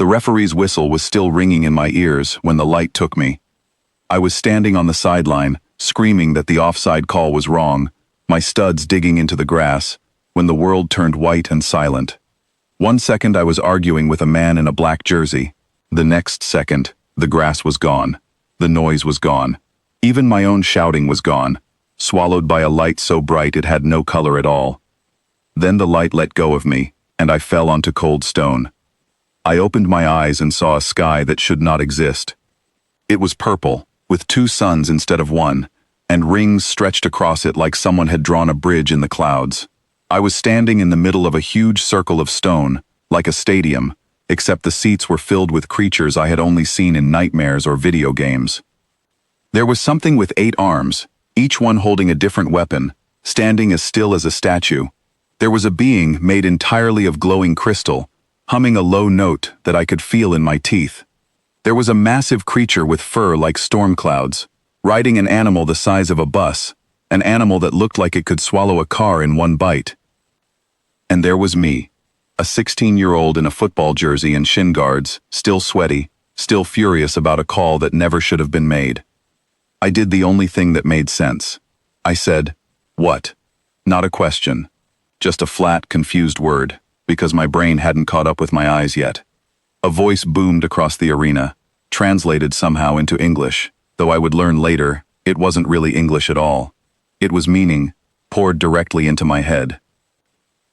The referee's whistle was still ringing in my ears when the light took me. I was standing on the sideline, screaming that the offside call was wrong, my studs digging into the grass, when the world turned white and silent. 1 second I was arguing with a man in a black jersey. The next second, the grass was gone. The noise was gone. Even my own shouting was gone, swallowed by a light so bright it had no color at all. Then the light let go of me, and I fell onto cold stone. I opened my eyes and saw a sky that should not exist. It was purple, with 2 suns instead of 1, and rings stretched across it like someone had drawn a bridge in the clouds. I was standing in the middle of a huge circle of stone, like a stadium, except the seats were filled with creatures I had only seen in nightmares or video games. There was something with 8 arms, each one holding a different weapon, standing as still as a statue. There was a being made entirely of glowing crystal, humming a low note that I could feel in my teeth. There was a massive creature with fur like storm clouds, riding an animal the size of a bus, an animal that looked like it could swallow a car in 1 bite. And there was me, a 16-year-old in a football jersey and shin guards, still sweaty, still furious about a call that never should have been made. I did the only thing that made sense. I said, "What?" Not a question, just a flat, confused word, because my brain hadn't caught up with my eyes yet. A voice boomed across the arena, translated somehow into English, though I would learn later it wasn't really English at all. It was meaning, poured directly into my head.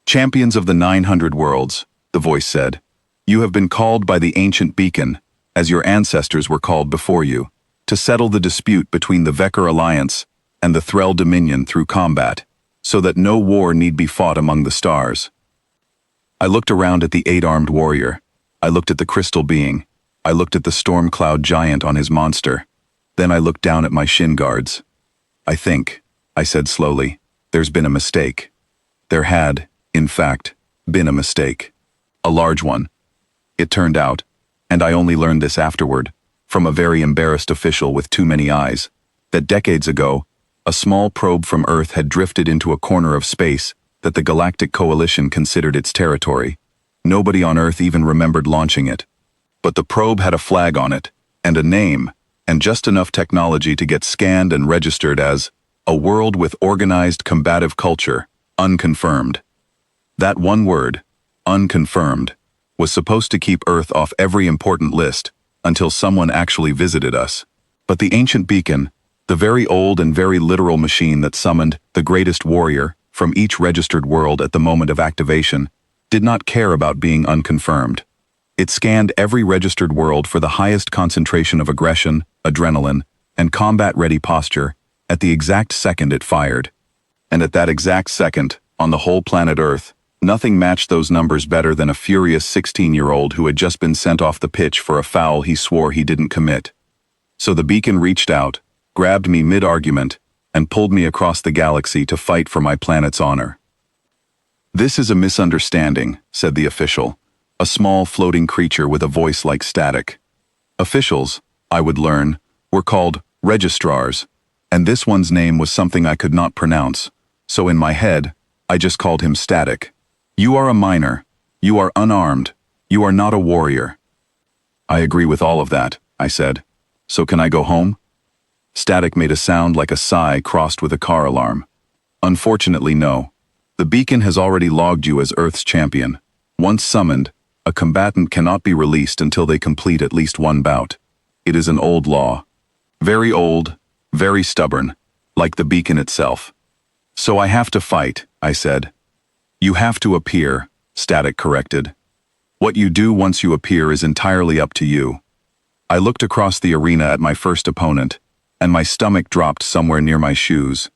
"Champions of the 900 worlds," the voice said, "you have been called by the ancient beacon, as your ancestors were called before you, to settle the dispute between the Vekker Alliance and the Threll Dominion through combat, so that no war need be fought among the stars." I looked around at the 8-armed warrior. I looked at the crystal being. I looked at the storm cloud giant on his monster. Then I looked down at my shin guards. I said slowly, "there's been a mistake." There had, in fact, been a mistake. A large one. It turned out, and I only learned this afterward, from a very embarrassed official with too many eyes, that decades ago, a small probe from Earth had drifted into a corner of space that the Galactic Coalition considered its territory. Nobody on Earth even remembered launching it. But the probe had a flag on it, and a name, and just enough technology to get scanned and registered as a world with organized combative culture, unconfirmed. That one word, unconfirmed, was supposed to keep Earth off every important list until someone actually visited us. But the ancient beacon, the very old and very literal machine that summoned the greatest warrior from each registered world at the moment of activation, did not care about being unconfirmed. It scanned every registered world for the highest concentration of aggression, adrenaline, and combat-ready posture at the exact second it fired. And at that exact second, on the whole planet Earth, nothing matched those numbers better than a furious 16-year-old who had just been sent off the pitch for a foul he swore he didn't commit. So the beacon reached out, grabbed me mid-argument, and pulled me across the galaxy to fight for my planet's honor. "This is a misunderstanding," said the official, a small floating creature with a voice like static. Officials, I would learn, were called registrars, and this one's name was something I could not pronounce, so in my head, I just called him Static. "You are a minor. You are unarmed. You are not a warrior." "I agree with all of that," I said. "So can I go home?" Static made a sound like a sigh crossed with a car alarm. "Unfortunately, no. The beacon has already logged you as Earth's champion. Once summoned, a combatant cannot be released until they complete at least 1 bout. It is an old law. Very old, very stubborn, like the beacon itself. So I have to fight," I said. "You have to appear," Static corrected. "What you do once you appear is entirely up to you." I looked across the arena at my first opponent, and my stomach dropped somewhere near my shoes.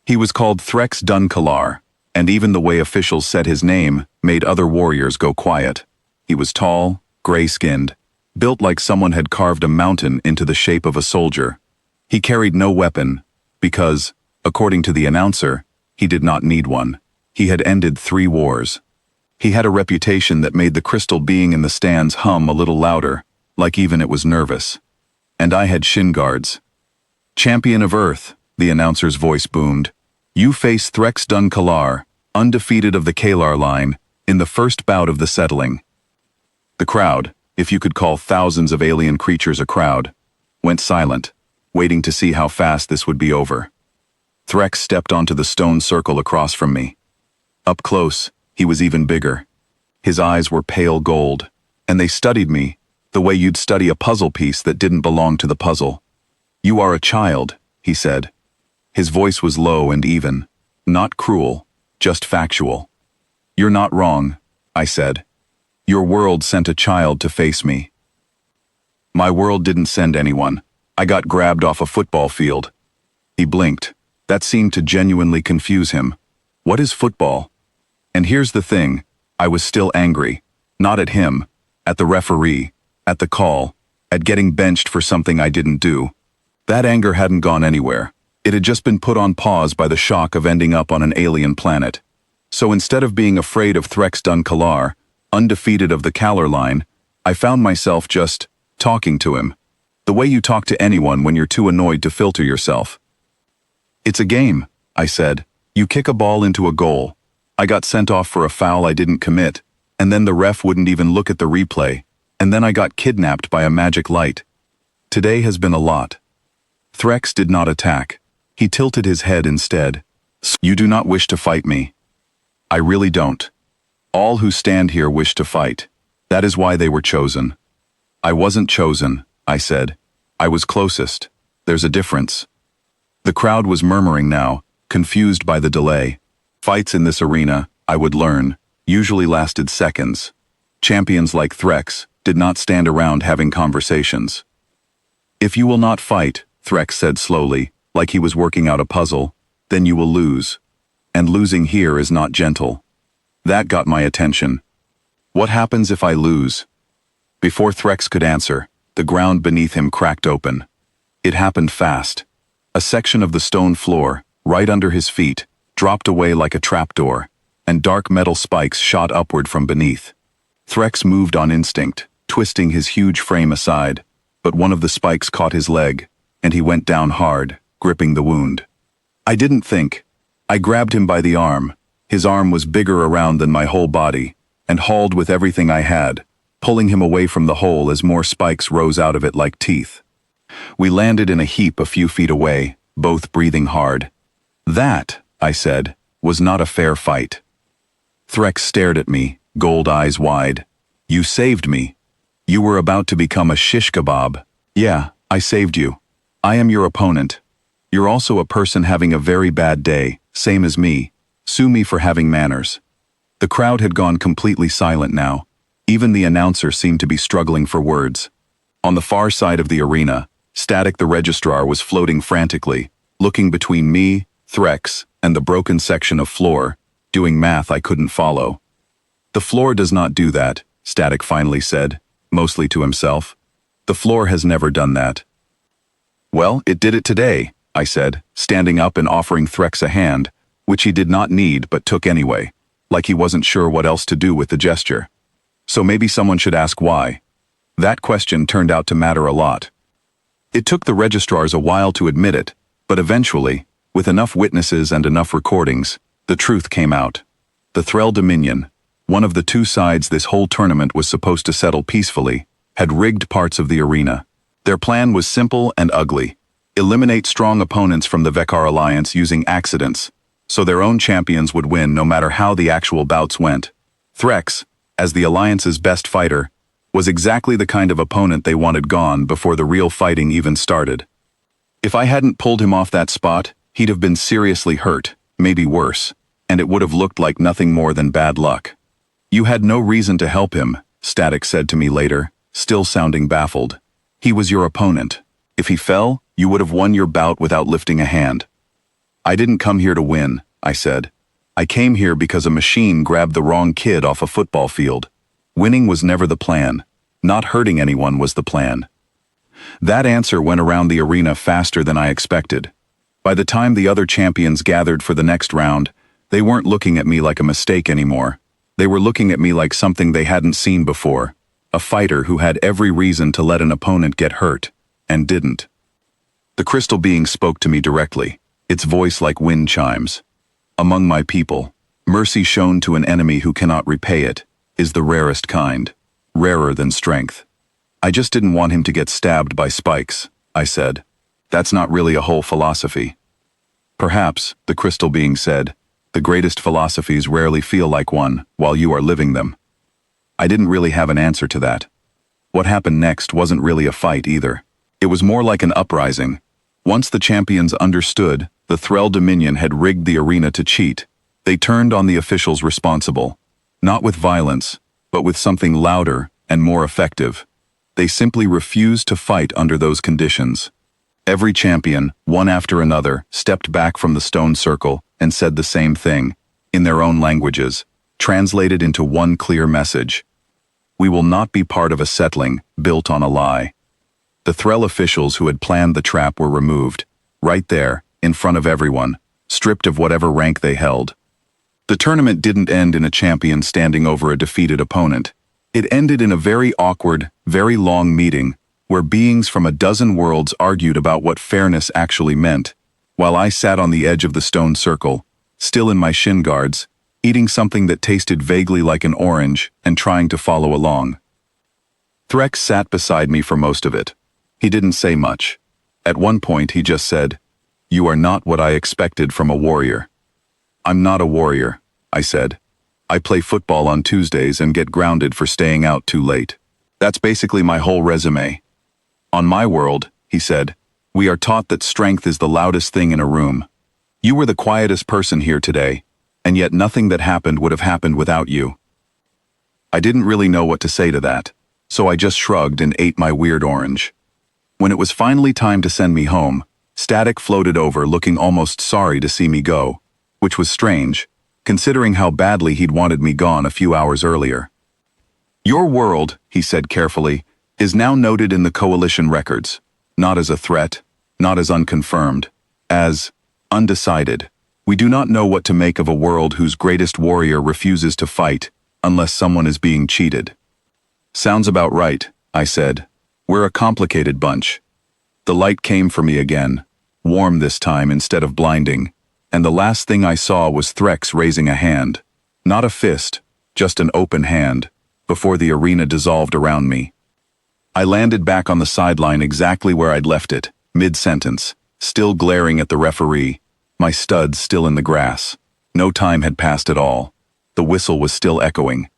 He was called Threx Dun Kalar, and even the way officials said his name made other warriors go quiet. He was tall, gray-skinned, built like someone had carved a mountain into the shape of a soldier. He carried no weapon, because, according to the announcer, he did not need one. He had ended 3 wars. He had a reputation that made the crystal being in the stands hum a little louder, like even it was nervous. And I had shin guards. "Champion of Earth," the announcer's voice boomed. "You face Threx Dun Kalar, undefeated of the Kalar line, in the first bout of the settling." The crowd, if you could call thousands of alien creatures a crowd, went silent, waiting to see how fast this would be over. Threx stepped onto the stone circle across from me. Up close, he was even bigger. His eyes were pale gold, and they studied me the way you'd study a puzzle piece that didn't belong to the puzzle. "You are a child," he said. His voice was low and even, not cruel, just factual. "You're not wrong," I said. "Your world sent a child to face me." "My world didn't send anyone. I got grabbed off a football field." He blinked. That seemed to genuinely confuse him. What is football? And here's the thing, I was still angry. Not at him, at the referee, at the call, at getting benched for something I didn't do. That anger hadn't gone anywhere. It had just been put on pause by the shock of ending up on an alien planet. So instead of being afraid of Threx Dun Kalar, undefeated of the Kalar line, I found myself just talking to him. The way you talk to anyone when you're too annoyed to filter yourself. "It's a game," I said. "You kick a ball into a goal. I got sent off for a foul I didn't commit, and then the ref wouldn't even look at the replay, and then I got kidnapped by a magic light. Today has been a lot." Threx did not attack. He tilted his head instead. "You do not wish to fight me." "I really don't. All who stand here wish to fight. That is why they were chosen." "I wasn't chosen," I said. "I was closest. There's a difference." The crowd was murmuring now, confused by the delay. Fights in this arena, I would learn, usually lasted seconds. Champions like Threx did not stand around having conversations. "If you will not fight," Threx said slowly, like he was working out a puzzle, "then you will lose. And losing here is not gentle." That got my attention. "What happens if I lose?" Before Threx could answer, the ground beneath him cracked open. It happened fast. A section of the stone floor, right under his feet, dropped away like a trapdoor, and dark metal spikes shot upward from beneath. Threx moved on instinct, twisting his huge frame aside, but one of the spikes caught his leg, and he went down hard, gripping the wound. I didn't think. I grabbed him by the arm. His arm was bigger around than my whole body, and hauled with everything I had, pulling him away from the hole as more spikes rose out of it like teeth. We landed in a heap a few feet away, both breathing hard. "That," I said, "was not a fair fight." Threx stared at me, gold eyes wide. "You saved me. You were about to become a shish kebab." "Yeah, I saved you. I am your opponent. You're also a person having a very bad day, same as me. Sue me for having manners." The crowd had gone completely silent now. Even the announcer seemed to be struggling for words. On the far side of the arena, Static the registrar was floating frantically, looking between me, Threx, and the broken section of floor, doing math I couldn't follow. "The floor does not do that," Static finally said, mostly to himself. "The floor has never done that." "Well, it did it today," I said, standing up and offering Threx a hand, which he did not need but took anyway, like he wasn't sure what else to do with the gesture. So maybe someone should ask why. That question turned out to matter a lot. It took the registrars a while to admit it, but eventually, with enough witnesses and enough recordings, the truth came out. The Threll Dominion, one of the two sides this whole tournament was supposed to settle peacefully, had rigged parts of the arena. Their plan was simple and ugly. Eliminate strong opponents from the Vekar Alliance using accidents, so their own champions would win no matter how the actual bouts went. Threx, as the Alliance's best fighter, was exactly the kind of opponent they wanted gone before the real fighting even started. If I hadn't pulled him off that spot, he'd have been seriously hurt, maybe worse, and it would have looked like nothing more than bad luck. "You had no reason to help him," Static said to me later, still sounding baffled. "He was your opponent. If he fell, you would have won your bout without lifting a hand." "I didn't come here to win," I said. "I came here because a machine grabbed the wrong kid off a football field. Winning was never the plan. Not hurting anyone was the plan." That answer went around the arena faster than I expected. By the time the other champions gathered for the next round, they weren't looking at me like a mistake anymore. They were looking at me like something they hadn't seen before. A fighter who had every reason to let an opponent get hurt, and didn't. The crystal being spoke to me directly, its voice like wind chimes. "Among my people, mercy shown to an enemy who cannot repay it is the rarest kind. rarer than strength. I just didn't want him to get stabbed by spikes, I said. That's not really a whole philosophy. Perhaps, the crystal being said, the greatest philosophies rarely feel like one while you are living them. I didn't really have an answer to that. What happened next wasn't really a fight either. It was more like an uprising. Once the champions understood the Threll Dominion had rigged the arena to cheat, they turned on the officials responsible, not with violence, but with something louder and more effective. They simply refused to fight under those conditions. Every champion, one after another, stepped back from the stone circle and said the same thing, in their own languages, translated into one clear message. We will not be part of a settling built on a lie. The Threll officials who had planned the trap were removed, right there, in front of everyone, stripped of whatever rank they held. The tournament didn't end in a champion standing over a defeated opponent. It ended in a very awkward, very long meeting where beings from a dozen worlds argued about what fairness actually meant, while I sat on the edge of the stone circle, still in my shin guards, eating something that tasted vaguely like an orange and trying to follow along. Threx sat beside me for most of it. He didn't say much. At one point he just said, "You are not what I expected from a warrior." "I'm not a warrior," I said. "I play football on Tuesdays and get grounded for staying out too late. That's basically my whole resume." "On my world," he said, "we are taught that strength is the loudest thing in a room. You were the quietest person here today, and yet nothing that happened would have happened without you." I didn't really know what to say to that, so I just shrugged and ate my weird orange. When it was finally time to send me home, Static floated over looking almost sorry to see me go, which was strange, considering how badly he'd wanted me gone a few hours earlier. "Your world," he said carefully, "is now noted in the Coalition records, not as a threat, not as unconfirmed, as undecided. We do not know what to make of a world whose greatest warrior refuses to fight unless someone is being cheated." "Sounds about right," I said. "We're a complicated bunch." The light came for me again, warm this time instead of blinding, and the last thing I saw was Threx raising a hand, not a fist, just an open hand, before the arena dissolved around me. I landed back on the sideline exactly where I'd left it, mid-sentence, still glaring at the referee, my studs still in the grass. No time had passed at all. The whistle was still echoing.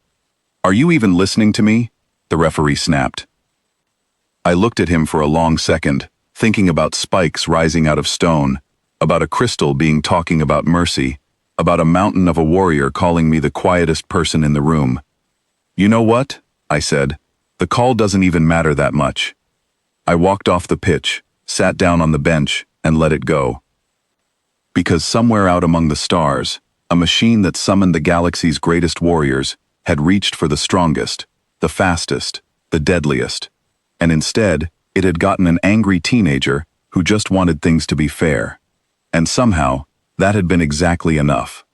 "Are you even listening to me?" the referee snapped. I looked at him for a long second, thinking about spikes rising out of stone, about a crystal being talking about mercy, about a mountain of a warrior calling me the quietest person in the room. "You know what?" I said. "The call doesn't even matter that much." I walked off the pitch, sat down on the bench, and let it go. Because somewhere out among the stars, a machine that summoned the galaxy's greatest warriors had reached for the strongest, the fastest, the deadliest. And instead, it had gotten an angry teenager who just wanted things to be fair. And somehow, that had been exactly enough.